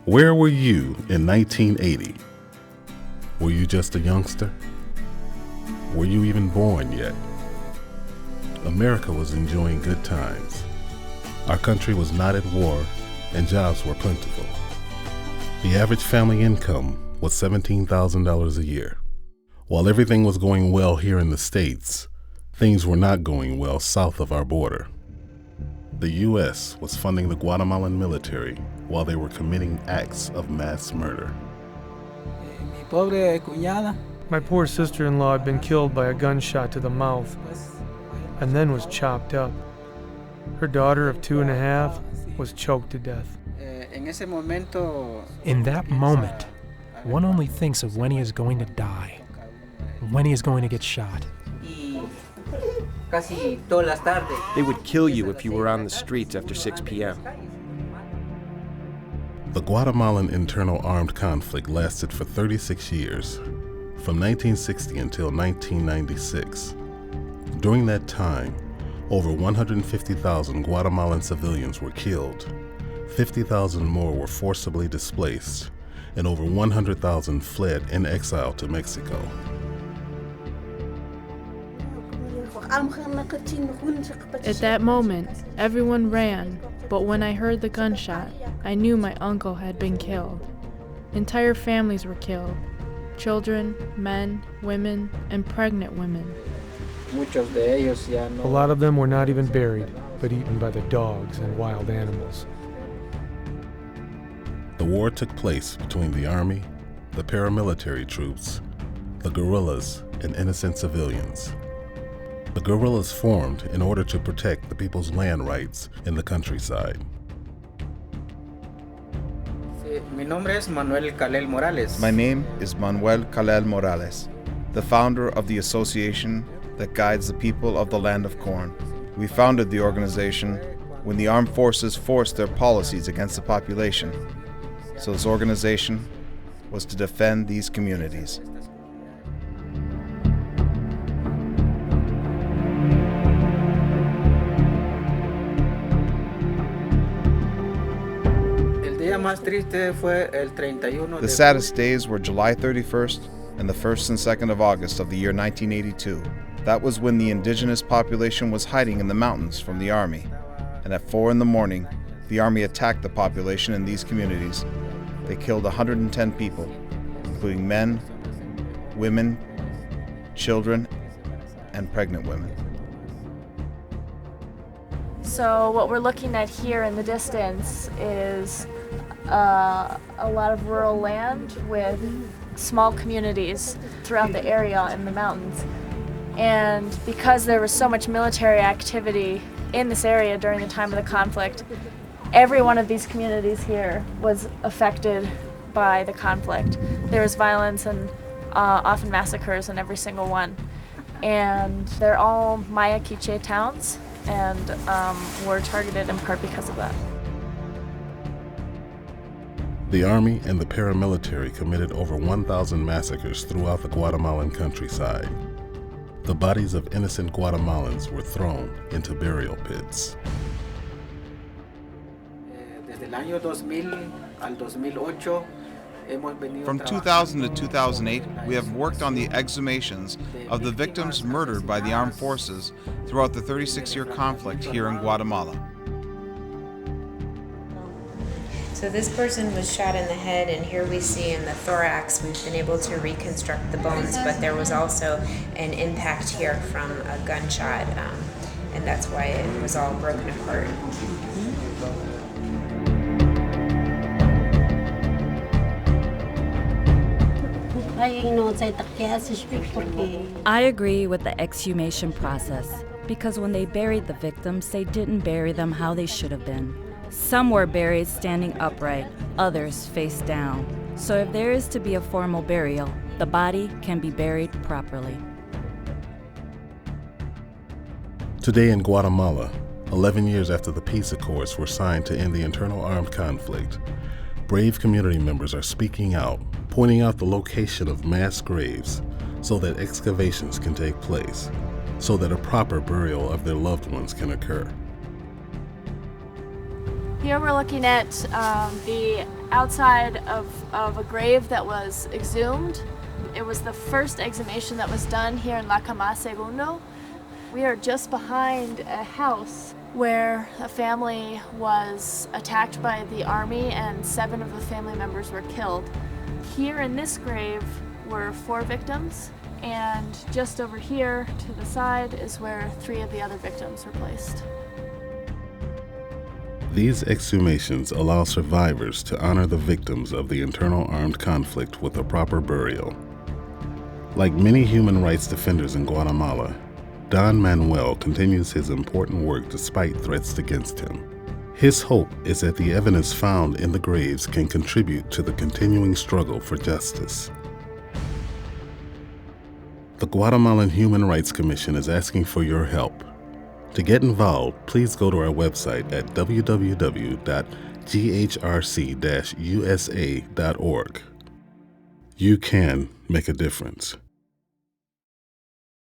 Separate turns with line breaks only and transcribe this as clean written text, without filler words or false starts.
Where were you in 1980? Were you just a youngster? Were you even born yet? America was enjoying good times. Our country was not at war and jobs were plentiful. The average family income was $17,000 a year. While everything was going well here in the States, things were not going well south of our border. The U.S. was funding the Guatemalan military while they were committing acts of mass murder.
My poor sister-in-law had been killed by a gunshot to the mouth and then was chopped up. Her daughter of 2.5 was choked to death.
In that moment, one only thinks of when he is going to die, when he is going to get shot.
They would kill you if you were on the streets after 6 p.m.
The Guatemalan Internal Armed Conflict lasted for 36 years, from 1960 until 1996. During that time, over 150,000 Guatemalan civilians were killed, 50,000 more were forcibly displaced, and over 100,000 fled in exile to Mexico.
At that moment, everyone ran, but when I heard the gunshot, I knew my uncle had been killed. Entire families were killed. Children, men, women, and pregnant women.
A lot of them were not even buried, but eaten by the dogs and wild animals.
The war took place between the army, the paramilitary troops, the guerrillas, and innocent civilians. The guerrillas formed in order to protect the people's land rights in the countryside.
My name is Manuel
Calel Morales, the founder of the association that guides the people of the land of corn. We founded the organization when the armed forces forced their policies against the population. So this organization was to defend these communities. The saddest days were July 31st and the 1st and 2nd of August of the year 1982. That was when the indigenous population was hiding in the mountains from the army. And at 4 a.m, the army attacked the population in these communities. They killed 110 people, including men, women, children, and pregnant women.
So what we're looking at here in the distance is a lot of rural land with small communities throughout the area in the mountains. And because there was so much military activity in this area during the time of the conflict, every one of these communities here was affected by the conflict. There was violence and often massacres in every single one. And they're all Maya Quiche towns and were targeted in part because of that.
The army and the paramilitary committed over 1,000 massacres throughout the Guatemalan countryside. The bodies of innocent Guatemalans were thrown into burial pits.
From 2000 to 2008, we have worked on the exhumations of the victims murdered by the armed forces throughout the 36-year conflict here in Guatemala.
So this person was shot in the head, and here we see in the thorax, we've been able to reconstruct the bones, but there was also an impact here from a gunshot, and that's why it was all broken apart.
I agree with the exhumation process, because when they buried the victims, they didn't bury them how they should have been. Some were buried standing upright, others face down. So if there is to be a formal burial, the body can be buried properly.
Today in Guatemala, 11 years after the peace accords were signed to end the internal armed conflict, brave community members are speaking out, pointing out the location of mass graves so that excavations can take place, so that a proper burial of their loved ones can occur.
Here we're looking at the outside of a grave that was exhumed. It was the first exhumation that was done here in La Cama Segundo. We are just behind a house where a family was attacked by the army and 7 of the family members were killed. Here in this grave were 4 victims, and just over here to the side is where 3 of the other victims were placed.
These exhumations allow survivors to honor the victims of the internal armed conflict with a proper burial. Like many human rights defenders in Guatemala, Don Manuel continues his important work despite threats against him. His hope is that the evidence found in the graves can contribute to the continuing struggle for justice. The Guatemalan Human Rights Commission is asking for your help. To get involved, please go to our website at www.ghrc-usa.org. You can make a difference.